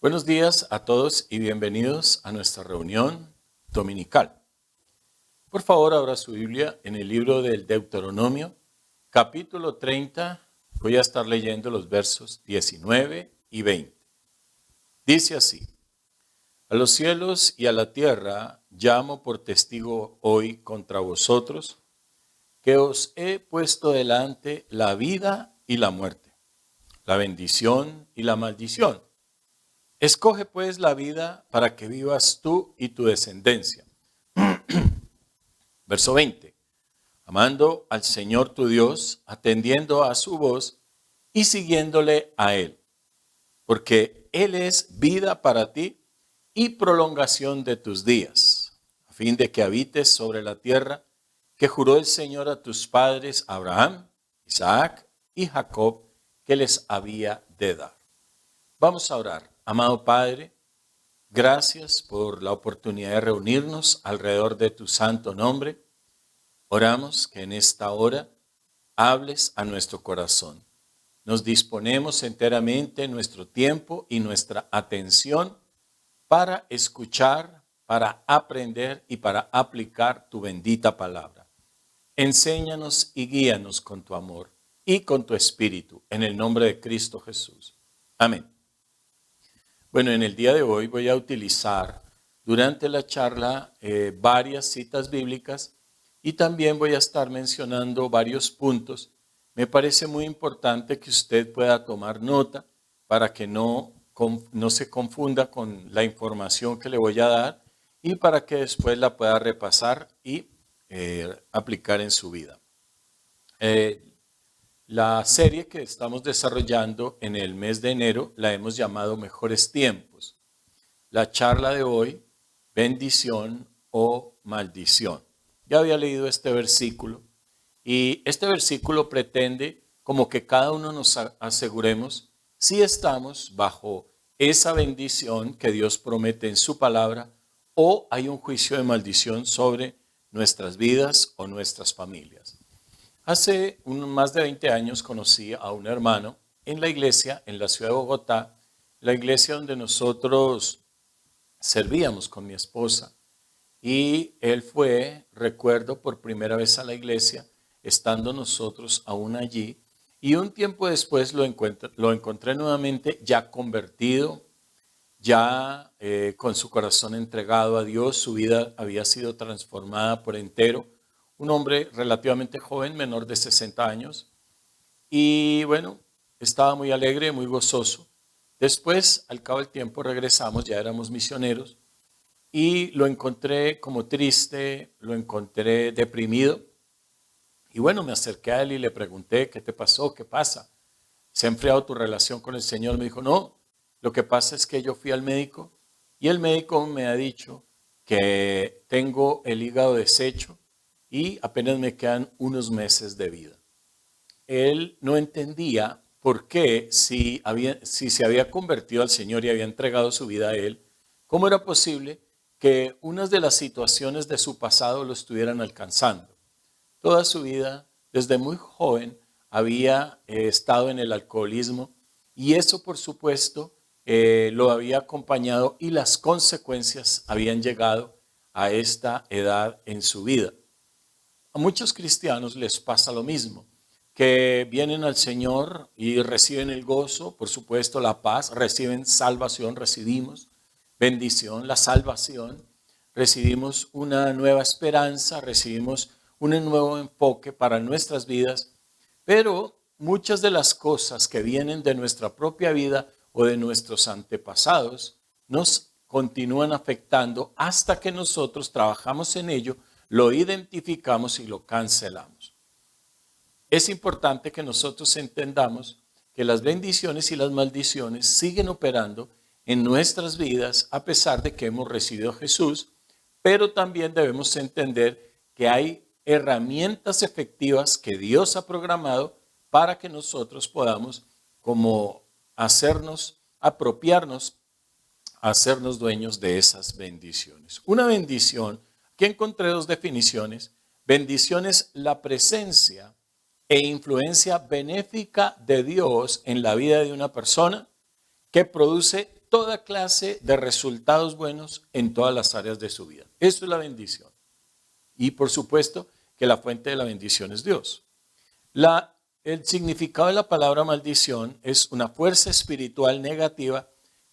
Buenos días a todos y bienvenidos a nuestra reunión dominical. Por favor, abra su Biblia en el libro del Deuteronomio, capítulo 30. Voy a estar leyendo los versos 19 y 20. Dice así: a los cielos y a la tierra llamo por testigo hoy contra vosotros, que os he puesto delante la vida y la muerte, la bendición y la maldición. Escoge pues la vida para que vivas tú y tu descendencia. Verso 20. Amando al Señor tu Dios, atendiendo a su voz y siguiéndole a Él, porque Él es vida para ti y prolongación de tus días, a fin de que habites sobre la tierra que juró el Señor a tus padres Abraham, Isaac y Jacob, que les había de dar. Vamos a orar. Amado Padre, gracias por la oportunidad de reunirnos alrededor de tu santo nombre. Oramos que en esta hora hables a nuestro corazón. Nos disponemos enteramente nuestro tiempo y nuestra atención para escuchar, para aprender y para aplicar tu bendita palabra. Enséñanos y guíanos con tu amor y con tu espíritu, en el nombre de Cristo Jesús. Amén. Bueno, en el día de hoy voy a utilizar durante la charla varias citas bíblicas y también voy a estar mencionando varios puntos. Me parece muy importante que usted pueda tomar nota para que no se confunda con la información que le voy a dar y para que después la pueda repasar y aplicar en su vida. La serie que estamos desarrollando en el mes de enero la hemos llamado Mejores Tiempos. La charla de hoy, bendición o maldición. Ya había leído este versículo y este versículo pretende como que cada uno nos aseguremos si estamos bajo esa bendición que Dios promete en su palabra o hay un juicio de maldición sobre nuestras vidas o nuestras familias. Hace más de 20 años conocí a un hermano en la iglesia, en la ciudad de Bogotá, la iglesia donde nosotros servíamos con mi esposa. Y él fue, recuerdo, por primera vez a la iglesia, estando nosotros aún allí. Y un tiempo después lo encontré nuevamente ya convertido, ya con su corazón entregado a Dios. Su vida había sido transformada por entero. Un hombre relativamente joven, menor de 60 años. Y bueno, estaba muy alegre, muy gozoso. Después, al cabo del tiempo, regresamos, ya éramos misioneros. Y lo encontré como triste, lo encontré deprimido. Y bueno, me acerqué a él y le pregunté, ¿qué te pasó? ¿Qué pasa? ¿Se ha enfriado tu relación con el Señor? Me dijo, no, lo que pasa es que yo fui al médico y el médico me ha dicho que tengo el hígado deshecho y apenas me quedan unos meses de vida. Él no entendía por qué, si se había convertido al Señor y había entregado su vida a Él, cómo era posible que unas de las situaciones de su pasado lo estuvieran alcanzando. Toda su vida, desde muy joven, había estado en el alcoholismo y eso, por supuesto, lo había acompañado y las consecuencias habían llegado a esta edad en su vida. A muchos cristianos les pasa lo mismo, que vienen al Señor y reciben el gozo, por supuesto, la paz, reciben salvación, recibimos bendición, la salvación, recibimos una nueva esperanza, recibimos un nuevo enfoque para nuestras vidas, pero muchas de las cosas que vienen de nuestra propia vida o de nuestros antepasados nos continúan afectando hasta que nosotros trabajamos en ello, lo identificamos y lo cancelamos. Es importante que nosotros entendamos que las bendiciones y las maldiciones siguen operando en nuestras vidas a pesar de que hemos recibido a Jesús, pero también debemos entender que hay herramientas efectivas que Dios ha programado para que nosotros podamos como apropiarnos, hacernos dueños de esas bendiciones. Una bendición, que encontré dos definiciones. Bendición es la presencia e influencia benéfica de Dios en la vida de una persona que produce toda clase de resultados buenos en todas las áreas de su vida. Eso es la bendición. Y por supuesto que la fuente de la bendición es Dios. El significado de la palabra maldición es una fuerza espiritual negativa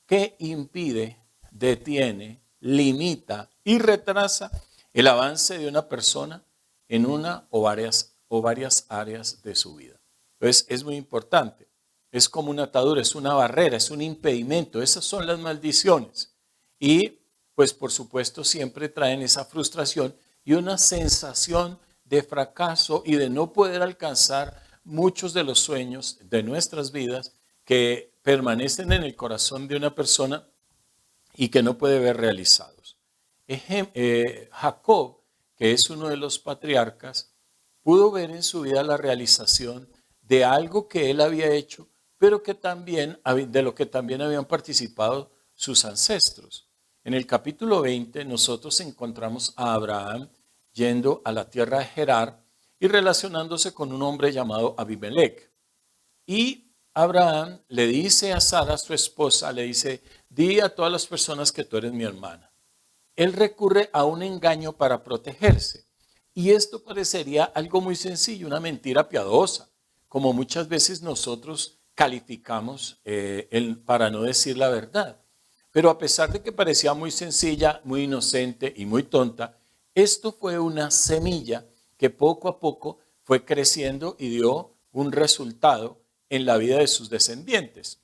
que impide, detiene, limita y retrasa el avance de una persona en una o varias áreas de su vida. Entonces es muy importante. Es como una atadura, es una barrera, es un impedimento. Esas son las maldiciones. Y pues por supuesto siempre traen esa frustración y una sensación de fracaso y de no poder alcanzar muchos de los sueños de nuestras vidas que permanecen en el corazón de una persona y que no puede ver realizados. Jacob, que es uno de los patriarcas, pudo ver en su vida la realización de algo que él había hecho, pero que también, de lo que también habían participado sus ancestros. En el capítulo 20 nosotros encontramos a Abraham yendo a la tierra de Gerar y relacionándose con un hombre llamado Abimelech. Y Abraham le dice a Sara, su esposa, le dice, di a todas las personas que tú eres mi hermana. Él recurre a un engaño para protegerse. Y esto parecería algo muy sencillo, una mentira piadosa, como muchas veces nosotros calificamos para no decir la verdad. Pero a pesar de que parecía muy sencilla, muy inocente y muy tonta, esto fue una semilla que poco a poco fue creciendo y dio un resultado en la vida de sus descendientes.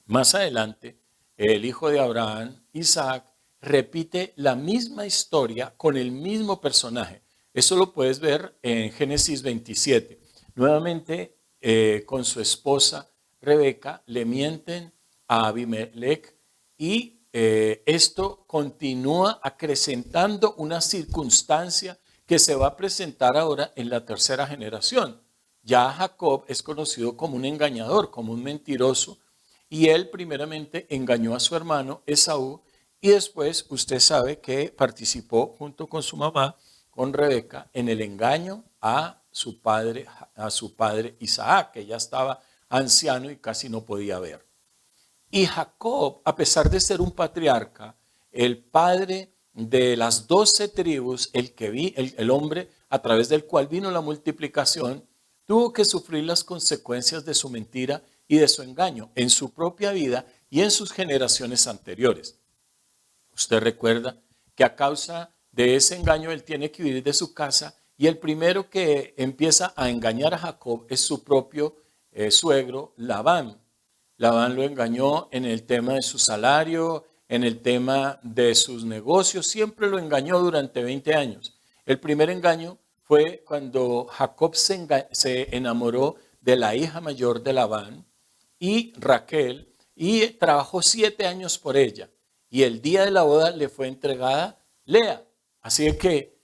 Más adelante, el hijo de Abraham, Isaac, repite la misma historia con el mismo personaje. Eso lo puedes ver en Génesis 27. Nuevamente, con su esposa Rebeca, le mienten a Abimelech y esto continúa acrecentando una circunstancia que se va a presentar ahora en la tercera generación. Ya Jacob es conocido como un engañador, como un mentiroso, y él primeramente engañó a su hermano Esaú y después usted sabe que participó junto con su mamá, con Rebeca, en el engaño a su padre Isaac, que ya estaba anciano y casi no podía ver. Y Jacob, a pesar de ser un patriarca, el padre de las 12 tribus, el hombre a través del cual vino la multiplicación, tuvo que sufrir las consecuencias de su mentira y de su engaño en su propia vida y en sus generaciones anteriores. Usted recuerda que a causa de ese engaño él tiene que huir de su casa y el primero que empieza a engañar a Jacob es su propio suegro Labán. Labán lo engañó en el tema de su salario, en el tema de sus negocios, siempre lo engañó durante 20 años. El primer engaño fue cuando Jacob se enamoró de la hija mayor de Labán y Raquel y trabajó 7 años por ella. Y el día de la boda le fue entregada Lea. Así que,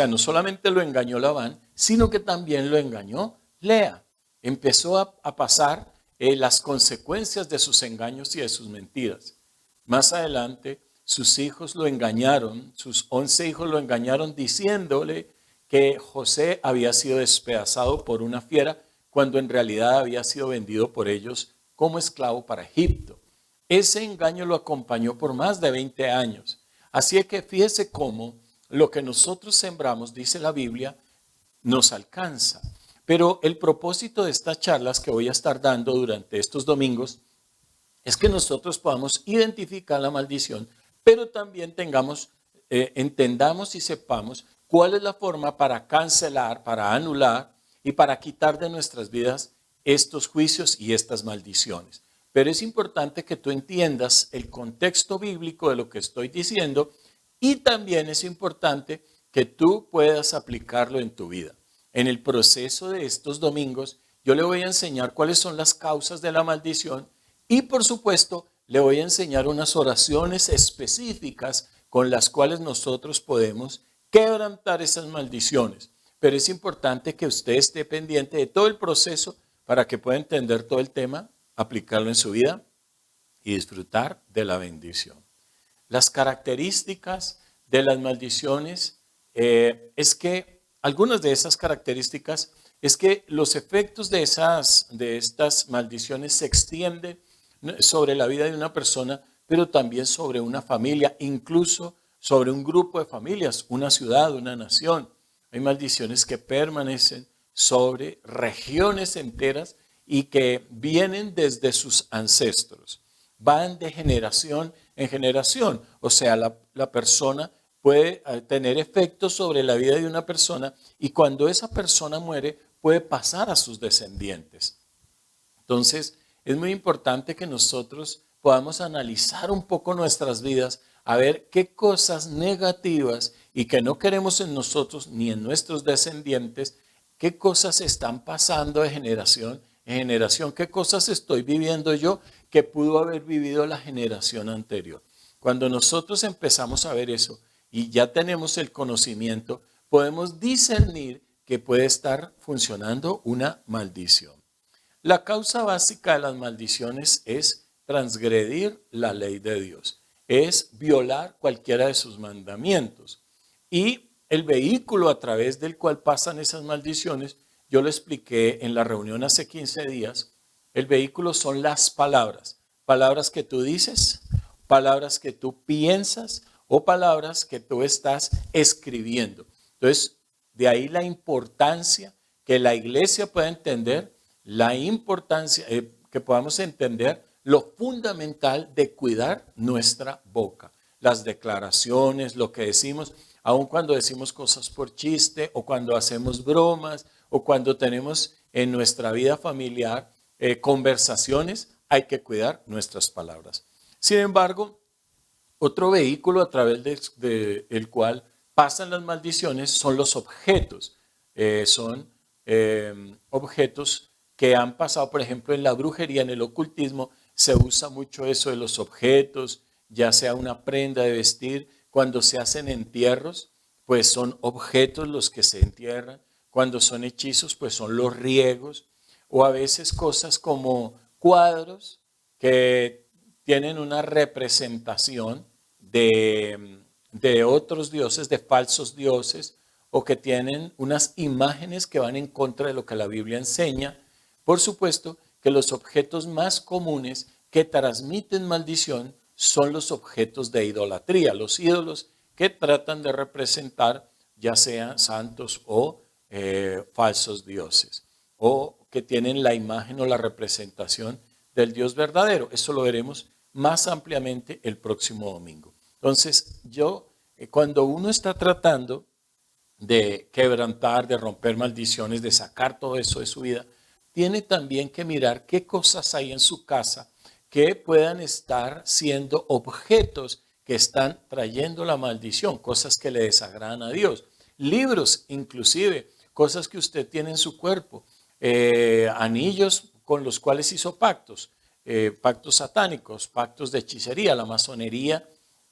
no solamente lo engañó Labán, sino que también lo engañó Lea. Empezó a pasar las consecuencias de sus engaños y de sus mentiras. Más adelante, sus hijos lo engañaron, sus 11 hijos lo engañaron diciéndole que José había sido despedazado por una fiera cuando en realidad había sido vendido por ellos como esclavo para Egipto. Ese engaño lo acompañó por más de 20 años. Así que fíjese cómo lo que nosotros sembramos, dice la Biblia, nos alcanza. Pero el propósito de estas charlas que voy a estar dando durante estos domingos es que nosotros podamos identificar la maldición, pero también entendamos y sepamos cuál es la forma para cancelar, para anular y para quitar de nuestras vidas estos juicios y estas maldiciones. Pero es importante que tú entiendas el contexto bíblico de lo que estoy diciendo y también es importante que tú puedas aplicarlo en tu vida. En el proceso de estos domingos, yo le voy a enseñar cuáles son las causas de la maldición y, por supuesto, le voy a enseñar unas oraciones específicas con las cuales nosotros podemos quebrantar esas maldiciones. Pero es importante que usted esté pendiente de todo el proceso para que pueda entender todo el tema, aplicarlo en su vida y disfrutar de la bendición. Las características de las maldiciones algunas de esas características es que los efectos de estas maldiciones se extienden sobre la vida de una persona, pero también sobre una familia, incluso sobre un grupo de familias, una ciudad, una nación. Hay maldiciones que permanecen sobre regiones enteras y que vienen desde sus ancestros. Van de generación en generación. O sea, la persona puede tener efectos sobre la vida de una persona y cuando esa persona muere puede pasar a sus descendientes. Entonces, es muy importante que nosotros podamos analizar un poco nuestras vidas, a ver qué cosas negativas y que no queremos en nosotros ni en nuestros descendientes, qué cosas están pasando de generación en generación, qué cosas estoy viviendo yo que pudo haber vivido la generación anterior. Cuando nosotros empezamos a ver eso y ya tenemos el conocimiento, podemos discernir que puede estar funcionando una maldición. La causa básica de las maldiciones es transgredir la ley de Dios, es violar cualquiera de sus mandamientos. Y el vehículo a través del cual pasan esas maldiciones, yo lo expliqué en la reunión hace 15 días, el vehículo son las palabras, palabras que tú dices, palabras que tú piensas o palabras que tú estás escribiendo. Entonces, de ahí la importancia que la iglesia pueda entender, la importancia que podamos entender lo fundamental de cuidar nuestra boca. Las declaraciones, lo que decimos, aun cuando decimos cosas por chiste o cuando hacemos bromas o cuando tenemos en nuestra vida familiar conversaciones, hay que cuidar nuestras palabras. Sin embargo, otro vehículo a través del cual pasan las maldiciones son los objetos. Son objetos que han pasado, por ejemplo, en la brujería, en el ocultismo, se usa mucho eso de los objetos, ya sea una prenda de vestir. Cuando se hacen entierros, pues son objetos los que se entierran. Cuando son hechizos, pues son los riegos. O a veces cosas como cuadros que tienen una representación de otros dioses, de falsos dioses, o que tienen unas imágenes que van en contra de lo que la Biblia enseña. Por supuesto que los objetos más comunes que transmiten maldición son los objetos de idolatría, los ídolos que tratan de representar ya sean santos o falsos dioses, o que tienen la imagen o la representación del Dios verdadero. Eso lo veremos más ampliamente el próximo domingo. Entonces, cuando uno está tratando de quebrantar, de romper maldiciones, de sacar todo eso de su vida, tiene también que mirar qué cosas hay en su casa que puedan estar siendo objetos que están trayendo la maldición, cosas que le desagradan a Dios. Libros, inclusive, cosas que usted tiene en su cuerpo, anillos con los cuales hizo pactos, pactos satánicos, pactos de hechicería. La masonería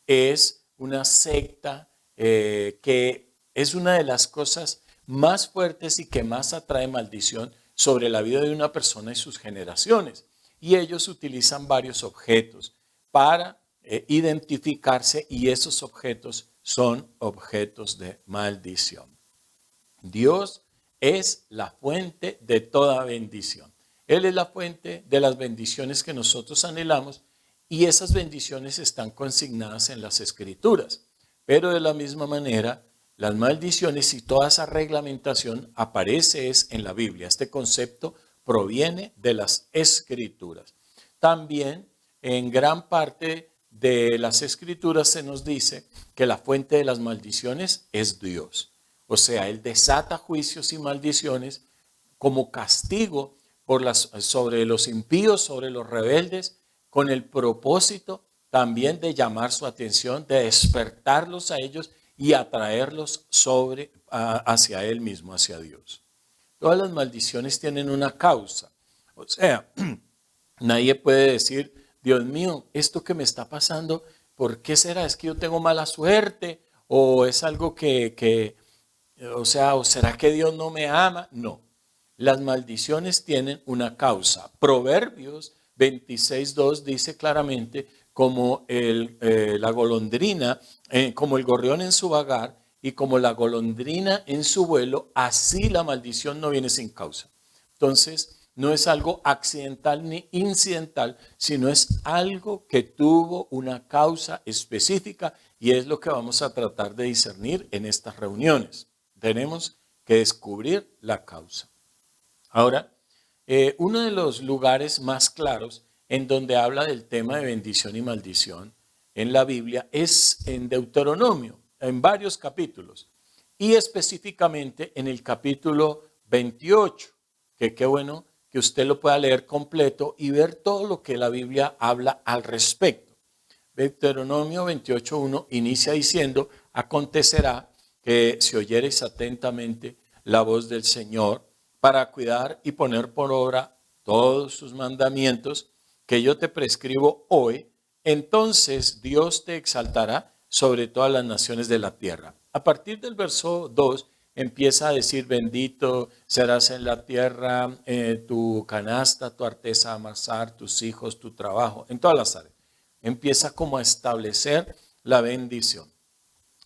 es una secta que es una de las cosas más fuertes y que más atrae maldición sobre la vida de una persona y sus generaciones. Y ellos utilizan varios objetos para identificarse y esos objetos son objetos de maldición. Dios es la fuente de toda bendición. Él es la fuente de las bendiciones que nosotros anhelamos y esas bendiciones están consignadas en las Escrituras. Pero de la misma manera, las maldiciones y toda esa reglamentación aparece en la Biblia. Este concepto proviene de las Escrituras. También en gran parte de las Escrituras se nos dice que la fuente de las maldiciones es Dios. O sea, Él desata juicios y maldiciones como castigo sobre los impíos, sobre los rebeldes, con el propósito también de llamar su atención, de despertarlos a ellos y atraerlos hacia Él mismo, hacia Dios. Todas las maldiciones tienen una causa. O sea, nadie puede decir, Dios mío, esto que me está pasando, ¿por qué será? ¿Es que yo tengo mala suerte? ¿O es algo o será que Dios no me ama? No. Las maldiciones tienen una causa. Proverbios 26:2 dice claramente, como la golondrina, como el gorrión en su vagar y como la golondrina en su vuelo, así la maldición no viene sin causa. Entonces, no es algo accidental ni incidental, sino es algo que tuvo una causa específica y es lo que vamos a tratar de discernir en estas reuniones. Tenemos que descubrir la causa. Ahora, uno de los lugares más claros en donde habla del tema de bendición y maldición en la Biblia es en Deuteronomio, en varios capítulos, y específicamente en el capítulo 28, que qué bueno que usted lo pueda leer completo y ver todo lo que la Biblia habla al respecto. Deuteronomio 28:1 inicia diciendo: acontecerá que si oyereis atentamente la voz del Señor para cuidar y poner por obra todos sus mandamientos que yo te prescribo hoy, entonces Dios te exaltará sobre todas las naciones de la tierra. A partir del verso 2 empieza a decir: bendito serás en la tierra, tu canasta, tu arteza amasar, tus hijos, tu trabajo, en todas las áreas. Empieza como a establecer la bendición.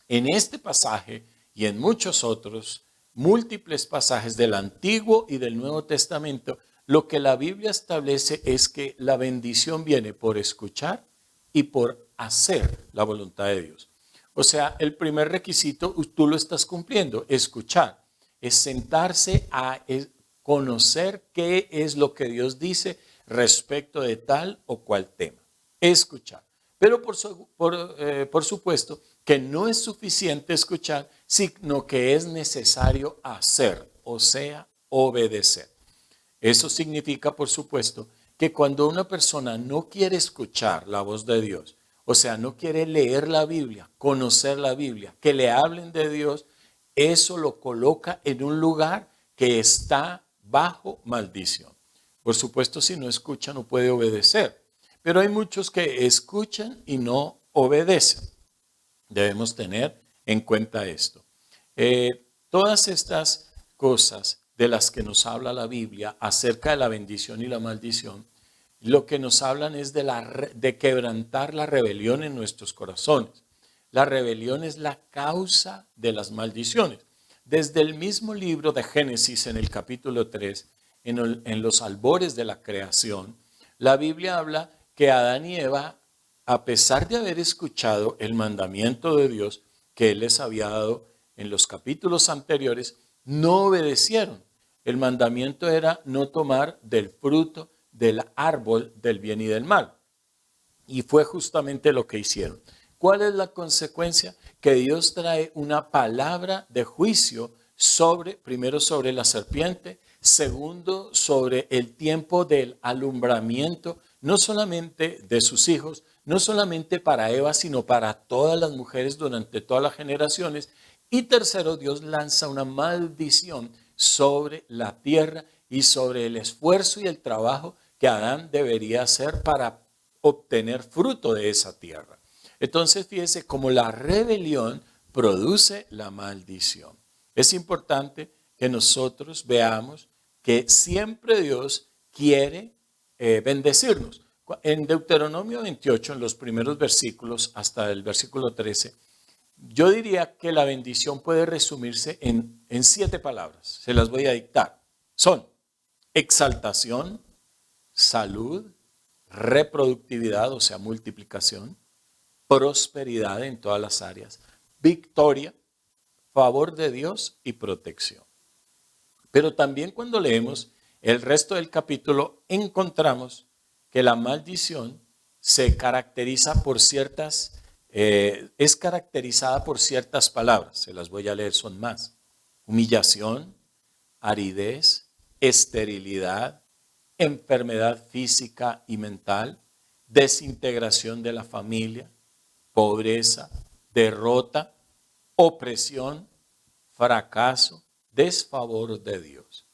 En este pasaje y en muchos otros, múltiples pasajes del Antiguo y del Nuevo Testamento, lo que la Biblia establece es que la bendición viene por escuchar y por hacer la voluntad de Dios. O sea, el primer requisito tú lo estás cumpliendo: escuchar. Es sentarse a conocer qué es lo que Dios dice respecto de tal o cual tema. Escuchar. Pero por supuesto que no es suficiente escuchar, sino que es necesario hacer, o sea, obedecer. Eso significa, por supuesto, que cuando una persona no quiere escuchar la voz de Dios, o sea, no quiere leer la Biblia, conocer la Biblia, que le hablen de Dios, eso lo coloca en un lugar que está bajo maldición. Por supuesto, si no escucha, no puede obedecer. Pero hay muchos que escuchan y no obedecen. Debemos tener en cuenta esto. Todas estas cosas de las que nos habla la Biblia acerca de la bendición y la maldición, lo que nos hablan es de quebrantar la rebelión en nuestros corazones. La rebelión es la causa de las maldiciones. Desde el mismo libro de Génesis, en el capítulo 3, en los albores de la creación, la Biblia habla que Adán y Eva, a pesar de haber escuchado el mandamiento de Dios que Él les había dado en los capítulos anteriores, no obedecieron. El mandamiento era no tomar del fruto del árbol del bien y del mal. Y fue justamente lo que hicieron. ¿Cuál es la consecuencia? Que Dios trae una palabra de juicio primero sobre la serpiente, segundo sobre el tiempo del alumbramiento, no solamente de sus hijos, no solamente para Eva, sino para todas las mujeres durante todas las generaciones. Y tercero, Dios lanza una maldición sobre la tierra y sobre el esfuerzo y el trabajo que Adán debería hacer para obtener fruto de esa tierra. Entonces, fíjese cómo la rebelión produce la maldición. Es importante que nosotros veamos que siempre Dios quiere bendecirnos. En Deuteronomio 28, en los primeros versículos hasta el versículo 13, yo diría que la bendición puede resumirse en 7 palabras. Se las voy a dictar. Son exaltación, salud, reproductividad, o sea, multiplicación, prosperidad en todas las áreas, victoria, favor de Dios y protección. Pero también cuando leemos el resto del capítulo, encontramos que la maldición se caracteriza por es caracterizada por ciertas palabras. Se las voy a leer, son más. Humillación, aridez, esterilidad, enfermedad física y mental, desintegración de la familia, pobreza, derrota, opresión, fracaso, desfavor de Dios.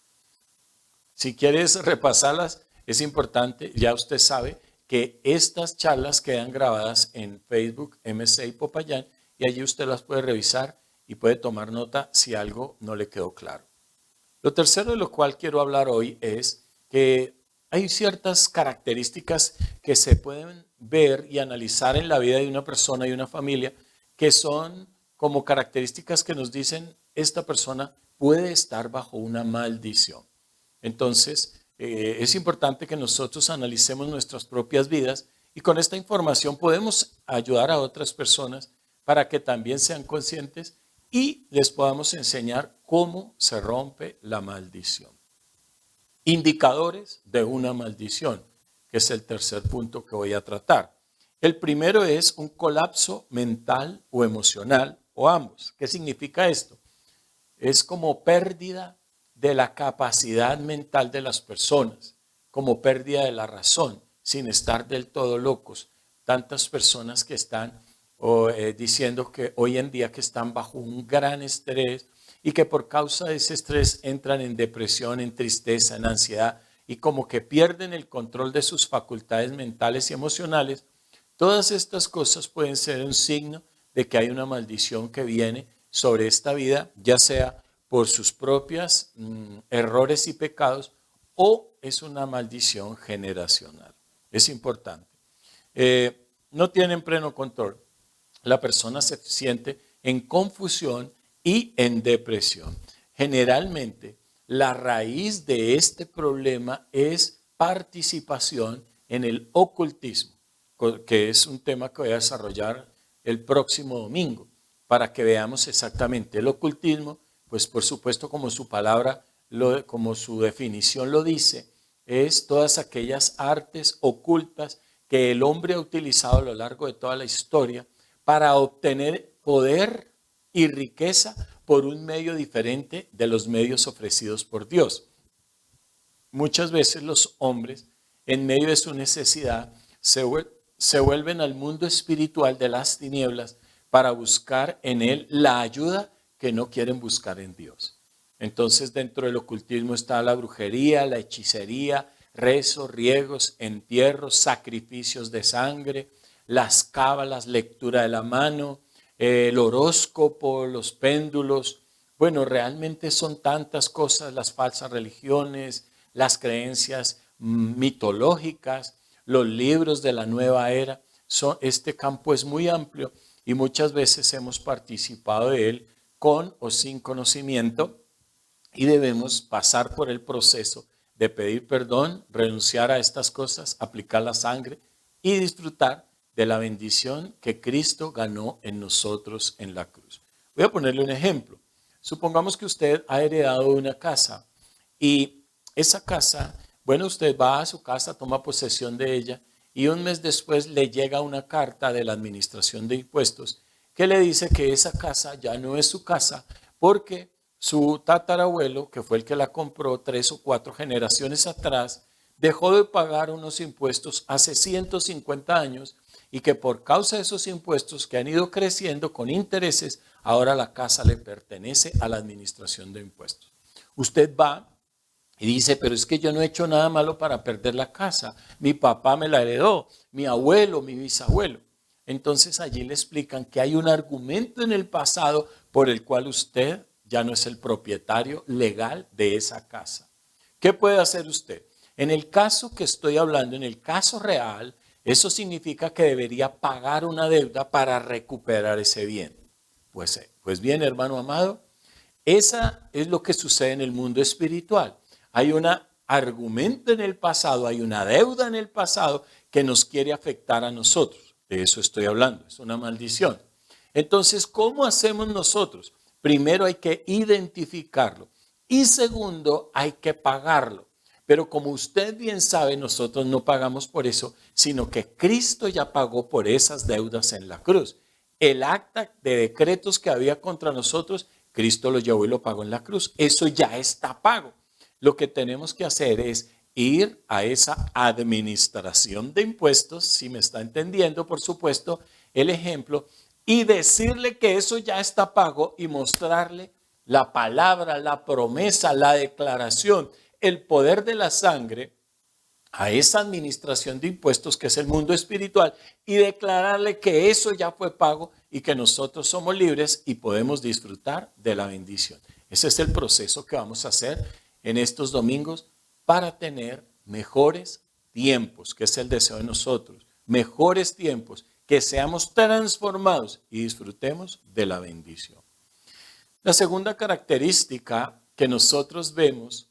Si quieres repasarlas, es importante, ya usted sabe que estas charlas quedan grabadas en Facebook, MCI Popayán, y allí usted las puede revisar y puede tomar nota si algo no le quedó claro. Lo tercero de lo cual quiero hablar hoy es que hay ciertas características que se pueden ver y analizar en la vida de una persona y una familia que son como características que nos dicen esta persona puede estar bajo una maldición. Entonces, Es importante que nosotros analicemos nuestras propias vidas y con esta información podemos ayudar a otras personas para que también sean conscientes y les podamos enseñar cómo se rompe la maldición. Indicadores de una maldición, que es el tercer punto que voy a tratar. El primero es un colapso mental o emocional o ambos. ¿Qué significa esto? Es como pérdida de la capacidad mental de las personas, como pérdida de la razón, sin estar del todo locos. Tantas personas que están diciendo que hoy en día que están bajo un gran estrés y que por causa de ese estrés entran en depresión, en tristeza, en ansiedad y como que pierden el control de sus facultades mentales y emocionales. Todas estas cosas pueden ser un signo de que hay una maldición que viene sobre esta vida, ya sea por sus propios errores y pecados o es una maldición generacional. Es importante. No tienen pleno control. La persona se siente en confusión y en depresión. Generalmente, la raíz de este problema es participación en el ocultismo, que es un tema que voy a desarrollar el próximo domingo, para que veamos exactamente el ocultismo, pues por supuesto como su palabra, como su definición lo dice, es todas aquellas artes ocultas que el hombre ha utilizado a lo largo de toda la historia para obtener poder y riqueza por un medio diferente de los medios ofrecidos por Dios. Muchas veces los hombres, en medio de su necesidad, se vuelven al mundo espiritual de las tinieblas para buscar en él la ayuda que no quieren buscar en Dios. Entonces, dentro del ocultismo está la brujería, la hechicería, rezos, riegos, entierros, sacrificios de sangre, las cábalas, lectura de la mano, el horóscopo, los péndulos. Bueno, realmente son tantas cosas, las falsas religiones, las creencias mitológicas, los libros de la nueva era. Este campo es muy amplio y muchas veces hemos participado de él con o sin conocimiento y debemos pasar por el proceso de pedir perdón, renunciar a estas cosas, aplicar la sangre y disfrutar de la bendición que Cristo ganó en nosotros en la cruz. Voy a ponerle un ejemplo. Supongamos que usted ha heredado una casa y esa casa, bueno, usted va a su casa, toma posesión de ella y un mes después le llega una carta de la Administración de Impuestos que le dice que esa casa ya no es su casa porque su tatarabuelo, que fue el que la compró 3 o 4 generaciones atrás, dejó de pagar unos impuestos hace 150 años y que por causa de esos impuestos que han ido creciendo con intereses, ahora la casa le pertenece a la Administración de Impuestos. Usted va y dice, pero es que yo no he hecho nada malo para perder la casa. Mi papá me la heredó, mi abuelo, mi bisabuelo. Entonces allí le explican que hay un argumento en el pasado por el cual usted ya no es el propietario legal de esa casa. ¿Qué puede hacer usted? En el caso que estoy hablando, en el caso real, eso significa que debería pagar una deuda para recuperar ese bien. Pues bien, hermano amado, esa es lo que sucede en el mundo espiritual. Hay un argumento en el pasado, hay una deuda en el pasado que nos quiere afectar a nosotros. De eso estoy hablando, es una maldición. Entonces, ¿cómo hacemos nosotros? Primero hay que identificarlo y segundo hay que pagarlo. Pero como usted bien sabe, nosotros no pagamos por eso, sino que Cristo ya pagó por esas deudas en la cruz. El acta de decretos que había contra nosotros, Cristo lo llevó y lo pagó en la cruz. Eso ya está pago. Lo que tenemos que hacer es ir a esa administración de impuestos, si me está entendiendo, por supuesto, el ejemplo, y decirle que eso ya está pago y mostrarle la palabra, la promesa, la declaración, el poder de la sangre a esa administración de impuestos que es el mundo espiritual y declararle que eso ya fue pago y que nosotros somos libres y podemos disfrutar de la bendición. Ese es el proceso que vamos a hacer en estos domingos para tener mejores tiempos, que es el deseo de nosotros, mejores tiempos, que seamos transformados y disfrutemos de la bendición. La segunda característica que nosotros vemos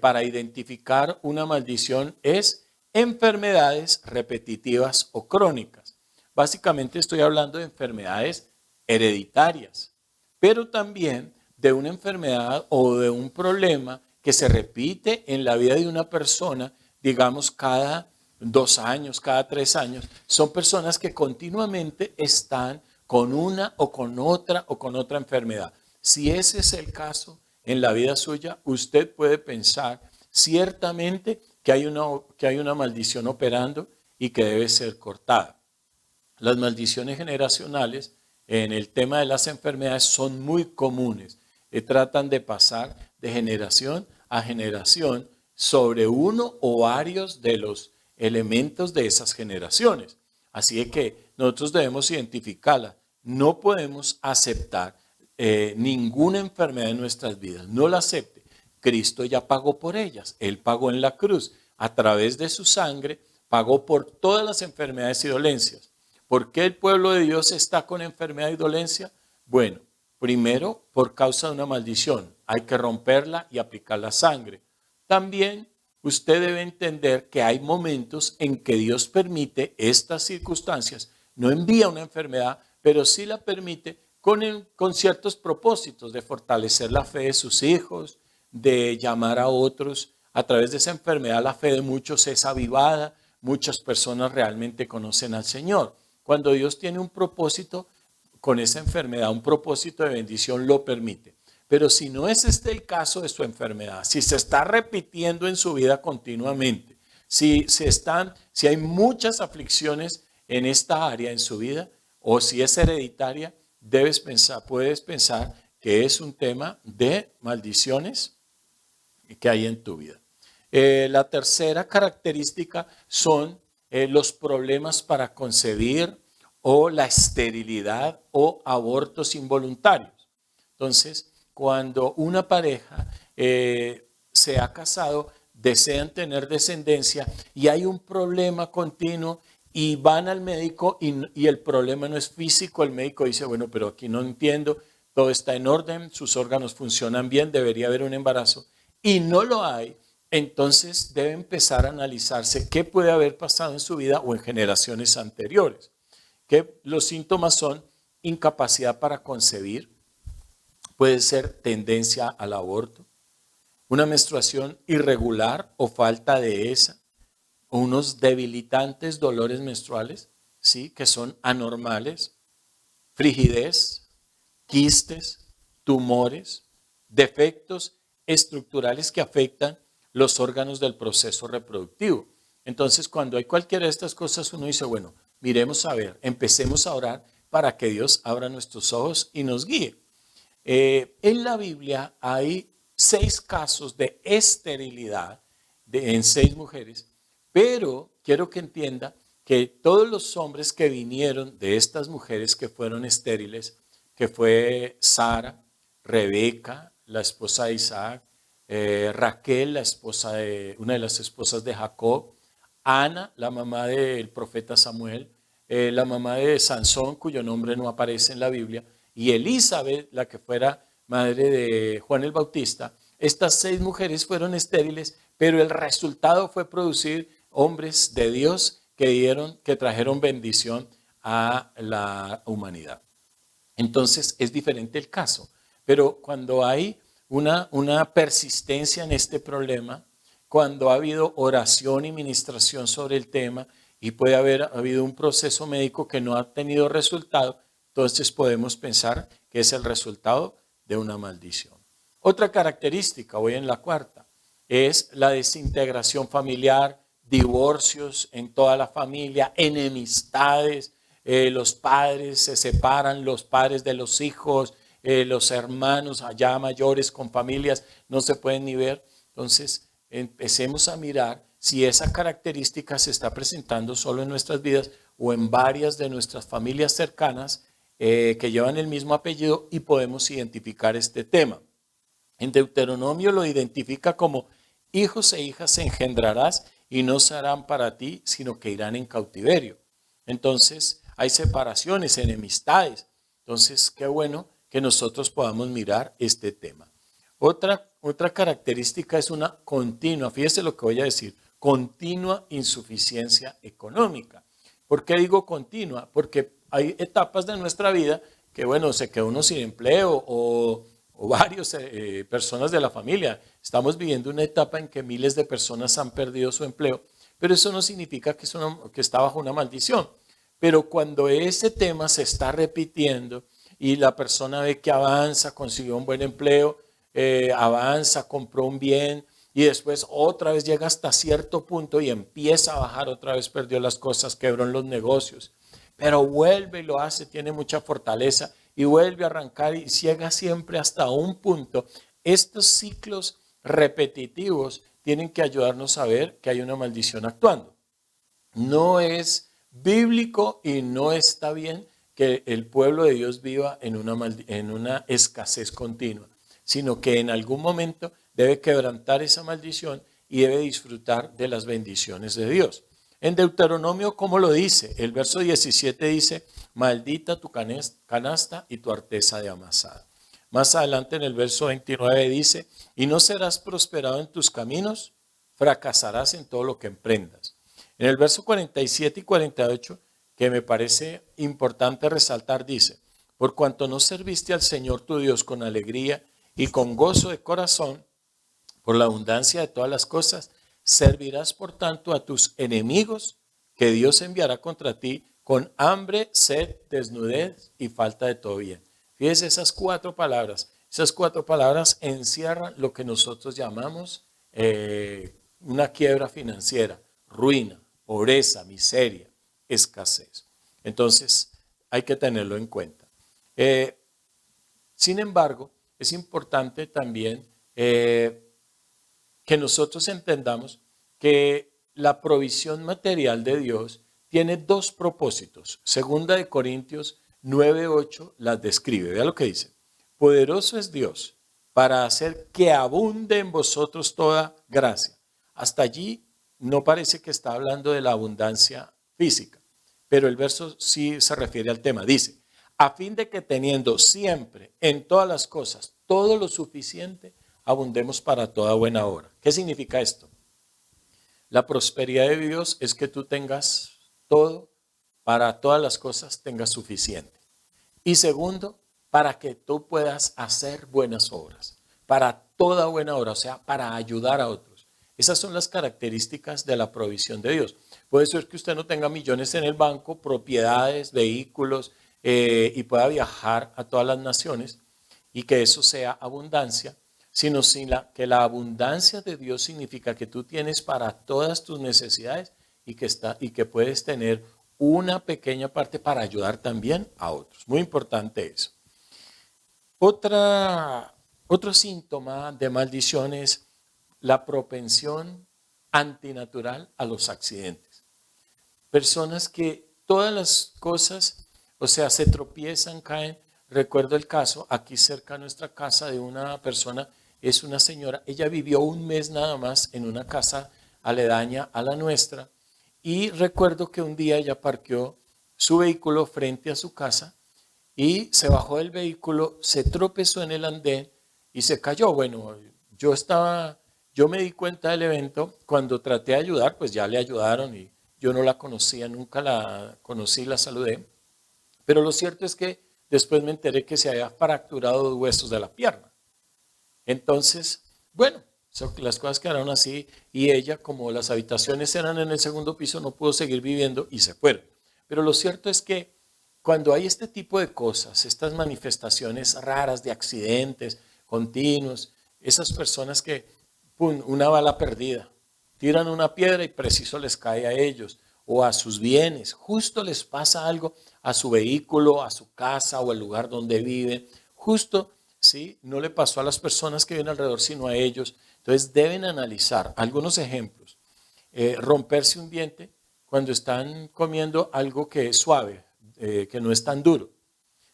para identificar una maldición es enfermedades repetitivas o crónicas. Básicamente estoy hablando de enfermedades hereditarias, pero también de una enfermedad o de un problema que se repite en la vida de una persona, digamos, cada 2 años, cada 3 años. Son personas que continuamente están con una o con otra enfermedad. Si ese es el caso en la vida suya, usted puede pensar ciertamente que hay una maldición operando y que debe ser cortada. Las maldiciones generacionales en el tema de las enfermedades son muy comunes. Tratan de pasar de generación a generación sobre uno o varios de los elementos de esas generaciones. Así que nosotros debemos identificarla. No podemos aceptar ninguna enfermedad en nuestras vidas. No la acepte. Cristo ya pagó por ellas. Él pagó en la cruz. A través de su sangre pagó por todas las enfermedades y dolencias. ¿Por qué el pueblo de Dios está con enfermedad y dolencia? Bueno, primero por causa de una maldición. Hay que romperla y aplicar la sangre. También usted debe entender que hay momentos en que Dios permite estas circunstancias. No envía una enfermedad, pero sí la permite con ciertos propósitos de fortalecer la fe de sus hijos, de llamar a otros. A través de esa enfermedad la fe de muchos es avivada. Muchas personas realmente conocen al Señor. Cuando Dios tiene un propósito con esa enfermedad, un propósito de bendición, lo permite. Pero si no es este el caso de su enfermedad, si se está repitiendo en su vida continuamente, si hay muchas aflicciones en esta área en su vida, o si es hereditaria, puedes pensar que es un tema de maldiciones que hay en tu vida. La tercera característica son los problemas para concebir o la esterilidad o abortos involuntarios. Entonces, cuando una pareja se ha casado, desean tener descendencia y hay un problema continuo y van al médico y el problema no es físico, el médico dice, bueno, pero aquí no entiendo, todo está en orden, sus órganos funcionan bien, debería haber un embarazo y no lo hay. Entonces debe empezar a analizarse qué puede haber pasado en su vida o en generaciones anteriores. Que los síntomas son incapacidad para concebir, puede ser tendencia al aborto, una menstruación irregular o falta de esa, o unos debilitantes dolores menstruales, ¿sí? Que son anormales, frigidez, quistes, tumores, defectos estructurales que afectan los órganos del proceso reproductivo. Entonces, cuando hay cualquiera de estas cosas, uno dice, bueno, miremos a ver, empecemos a orar para que Dios abra nuestros ojos y nos guíe. En la Biblia hay 6 casos de esterilidad en 6 mujeres, pero quiero que entienda que todos los hombres que vinieron de estas mujeres que fueron estériles, que fue Sara, Rebeca, la esposa de Isaac, Raquel, una de las esposas de Jacob, Ana, la mamá del profeta Samuel, la mamá de Sansón, cuyo nombre no aparece en la Biblia, y Elizabeth, la que fuera madre de Juan el Bautista. Estas 6 mujeres fueron estériles, pero el resultado fue producir hombres de Dios que trajeron bendición a la humanidad. Entonces es diferente el caso, pero cuando hay una persistencia en este problema, cuando ha habido oración y ministración sobre el tema y puede haber habido un proceso médico que no ha tenido resultado, entonces podemos pensar que es el resultado de una maldición. Otra característica, voy en la cuarta, es la desintegración familiar, divorcios en toda la familia, enemistades, los padres se separan, los padres de los hijos, los hermanos allá mayores con familias no se pueden ni ver. Entonces empecemos a mirar si esa característica se está presentando solo en nuestras vidas o en varias de nuestras familias cercanas que llevan el mismo apellido y podemos identificar este tema. En Deuteronomio lo identifica como hijos e hijas engendrarás y no serán para ti, sino que irán en cautiverio. Entonces hay separaciones, enemistades. Entonces qué bueno que nosotros podamos mirar este tema. otra característica es una continua, fíjese lo que voy a decir, continua insuficiencia económica. ¿Por qué digo continua? Porque hay etapas de nuestra vida que, bueno, se queda uno sin empleo o varias personas de la familia. Estamos viviendo una etapa en que miles de personas han perdido su empleo, pero eso no significa que está bajo una maldición. Pero cuando ese tema se está repitiendo y la persona ve que avanza, consiguió un buen empleo, avanza, compró un bien y después otra vez llega hasta cierto punto y empieza a bajar, otra vez perdió las cosas, quebró en los negocios, pero vuelve y lo hace, tiene mucha fortaleza y vuelve a arrancar y llega siempre hasta un punto. Estos ciclos repetitivos tienen que ayudarnos a ver que hay una maldición actuando. No es bíblico y no está bien que el pueblo de Dios viva en una escasez continua, sino que en algún momento debe quebrantar esa maldición y debe disfrutar de las bendiciones de Dios. En Deuteronomio, ¿cómo lo dice? El verso 17 dice, maldita tu canasta y tu arteza de amasada. Más adelante en el verso 29 dice, y no serás prosperado en tus caminos, fracasarás en todo lo que emprendas. En el verso 47 y 48, que me parece importante resaltar, dice, por cuanto no serviste al Señor tu Dios con alegría y con gozo de corazón, por la abundancia de todas las cosas, servirás por tanto a tus enemigos que Dios enviará contra ti con hambre, sed, desnudez y falta de todo bien. Fíjese esas cuatro palabras encierran lo que nosotros llamamos una quiebra financiera, ruina, pobreza, miseria, escasez. Entonces hay que tenerlo en cuenta. Sin embargo, es importante también que nosotros entendamos que la provisión material de Dios tiene dos propósitos. Segunda de Corintios 9:8 las describe. Vea lo que dice. Poderoso es Dios para hacer que abunde en vosotros toda gracia. Hasta allí no parece que está hablando de la abundancia física, pero el verso sí se refiere al tema. Dice, a fin de que teniendo siempre en todas las cosas todo lo suficiente, abundemos para toda buena obra. ¿Qué significa esto? La prosperidad de Dios es que tú tengas todo, para todas las cosas tengas suficiente. Y segundo, para que tú puedas hacer buenas obras, para toda buena obra, o sea, para ayudar a otros. Esas son las características de la provisión de Dios. Puede ser que usted no tenga millones en el banco, propiedades, vehículos, y pueda viajar a todas las naciones y que eso sea abundancia, sino que la abundancia de Dios significa que tú tienes para todas tus necesidades y que puedes tener una pequeña parte para ayudar también a otros. Muy importante eso. Otro síntoma de maldición es la propensión antinatural a los accidentes. Personas que todas las cosas, o sea, se tropiezan, caen. Recuerdo el caso aquí cerca de nuestra casa de una persona, es una señora, ella vivió un mes nada más en una casa aledaña a la nuestra y recuerdo que un día ella parqueó su vehículo frente a su casa y se bajó del vehículo, se tropezó en el andén y se cayó. Bueno, yo me di cuenta del evento, cuando traté de ayudar, pues ya le ayudaron y yo no la conocía, nunca la conocí, la saludé, pero lo cierto es que después me enteré que se había fracturado 2 huesos de la pierna. Entonces, bueno, las cosas quedaron así y ella, como las habitaciones eran en el segundo piso, no pudo seguir viviendo y se fueron. Pero lo cierto es que cuando hay este tipo de cosas, estas manifestaciones raras de accidentes continuos, esas personas que, pum, una bala perdida, tiran una piedra y preciso les cae a ellos o a sus bienes, justo les pasa algo a su vehículo, a su casa o al lugar donde viven, justo. ¿Sí? No le pasó a las personas que viven alrededor, sino a ellos. Entonces deben analizar algunos ejemplos. Romperse un diente cuando están comiendo algo que es suave, que no es tan duro.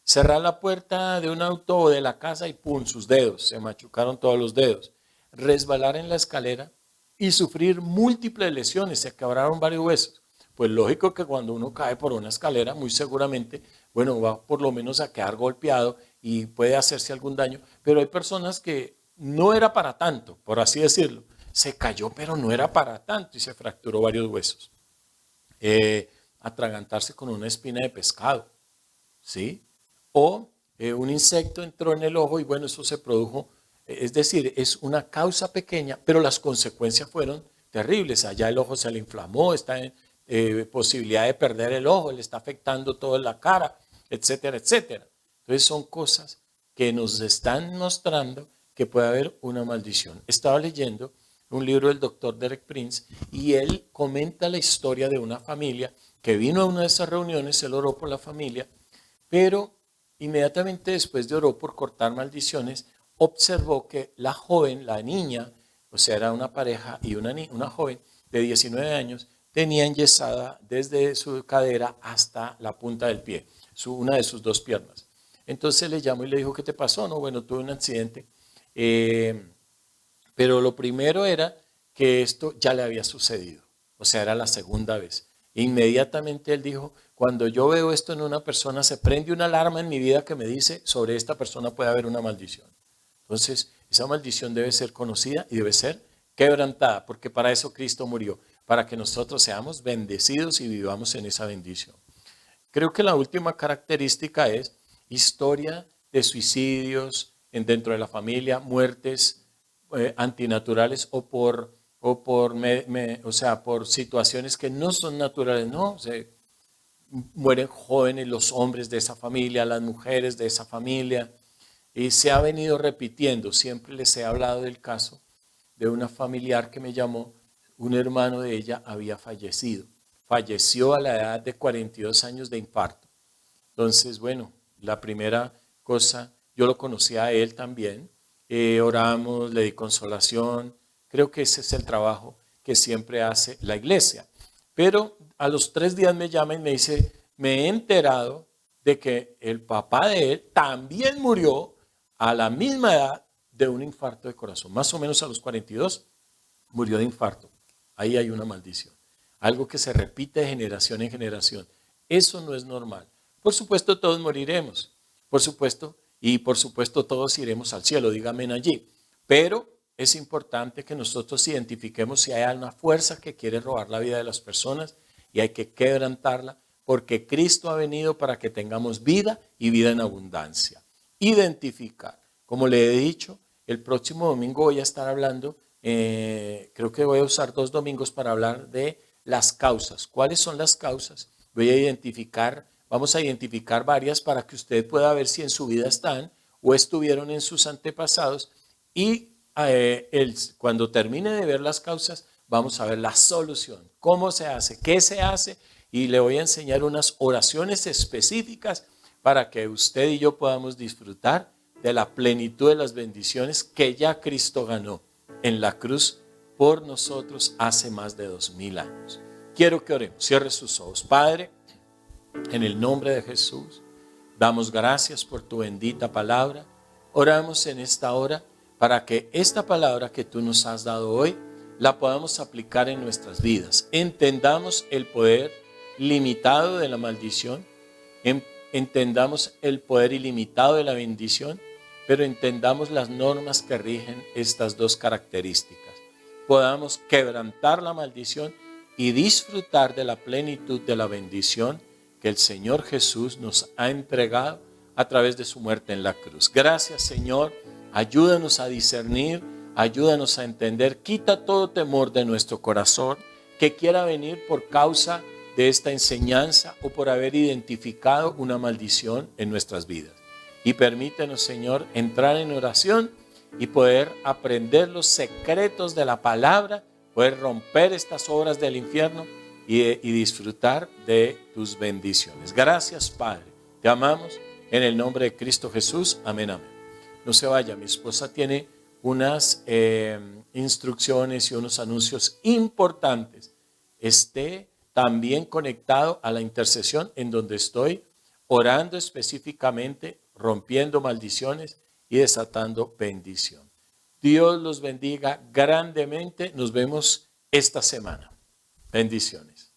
Cerrar la puerta de un auto o de la casa y ¡pum! Sus dedos, se machucaron todos los dedos. Resbalar en la escalera y sufrir múltiples lesiones, se quebraron varios huesos. Pues lógico que cuando uno cae por una escalera, muy seguramente, bueno, va por lo menos a quedar golpeado y puede hacerse algún daño, pero hay personas que no era para tanto, por así decirlo. Se cayó, pero no era para tanto y se fracturó varios huesos. Atragantarse con una espina de pescado, ¿sí? O un insecto entró en el ojo y bueno, eso se produjo. Es decir, es una causa pequeña, pero las consecuencias fueron terribles. Allá el ojo se le inflamó, está en posibilidad de perder el ojo, le está afectando toda la cara, etcétera, etcétera. Entonces son cosas que nos están mostrando que puede haber una maldición. Estaba leyendo un libro del doctor Derek Prince y él comenta la historia de una familia que vino a una de esas reuniones, él oró por la familia, pero inmediatamente después de oró por cortar maldiciones, observó que la joven, la niña, o sea, era una pareja y una joven de 19 años, tenía enyesada desde su cadera hasta la punta del pie, una de sus dos piernas. Entonces le llamó y le dijo, ¿qué te pasó? No, bueno, tuve un accidente. Pero lo primero era que esto ya le había sucedido. O sea, era la segunda vez. Inmediatamente él dijo, cuando yo veo esto en una persona, se prende una alarma en mi vida que me dice, sobre esta persona puede haber una maldición. Entonces, esa maldición debe ser conocida y debe ser quebrantada, porque para eso Cristo murió, para que nosotros seamos bendecidos y vivamos en esa bendición. Creo que la última característica es historia de suicidios dentro de la familia, muertes antinaturales por situaciones que no son naturales, no, mueren jóvenes los hombres de esa familia, las mujeres de esa familia, y se ha venido repitiendo. Siempre les he hablado del caso de una familiar que me llamó, un hermano de ella había fallecido. Falleció a la edad de 42 años de infarto. Entonces, bueno, la primera cosa, yo lo conocí a él también, oramos, le di consolación, creo que ese es el trabajo que siempre hace la iglesia. Pero a los 3 días me llama y me dice, me he enterado de que el papá de él también murió a la misma edad de un infarto de corazón, más o menos a los 42, murió de infarto. Ahí hay una maldición, algo que se repite de generación en generación. Eso no es normal. Por supuesto todos moriremos, por supuesto, y por supuesto todos iremos al cielo, dígame allí. Pero es importante que nosotros identifiquemos si hay una fuerza que quiere robar la vida de las personas y hay que quebrantarla, porque Cristo ha venido para que tengamos vida y vida en abundancia. Identificar. Como le he dicho, el próximo domingo voy a estar hablando, creo que voy a usar 2 domingos para hablar de las causas. ¿Cuáles son las causas? Vamos a identificar varias para que usted pueda ver si en su vida están o estuvieron en sus antepasados y cuando termine de ver las causas, vamos a ver la solución. ¿Cómo se hace? ¿Qué se hace? Y le voy a enseñar unas oraciones específicas para que usted y yo podamos disfrutar de la plenitud de las bendiciones que ya Cristo ganó en la cruz por nosotros hace más de 2000 años. Quiero que oremos. Cierre sus ojos. Padre, en el nombre de Jesús, damos gracias por tu bendita palabra. Oramos en esta hora para que esta palabra que tú nos has dado hoy la podamos aplicar en nuestras vidas. Entendamos el poder limitado de la maldición, entendamos el poder ilimitado de la bendición, pero entendamos las normas que rigen estas dos características. Podamos quebrantar la maldición y disfrutar de la plenitud de la bendición que el Señor Jesús nos ha entregado a través de su muerte en la cruz. Gracias, Señor. Ayúdanos a discernir, ayúdanos a entender. Quita todo temor de nuestro corazón que quiera venir por causa de esta enseñanza o por haber identificado una maldición en nuestras vidas. Y permítenos, Señor, entrar en oración y poder aprender los secretos de la palabra, poder romper estas obras del infierno y disfrutar de tus bendiciones. Gracias, Padre. Te amamos en el nombre de Cristo Jesús. Amén, amén. No se vaya, mi esposa tiene unas instrucciones y unos anuncios importantes. Esté también conectado a la intercesión en donde estoy orando específicamente, rompiendo maldiciones y desatando bendición. Dios los bendiga grandemente. Nos vemos esta semana. Bendiciones.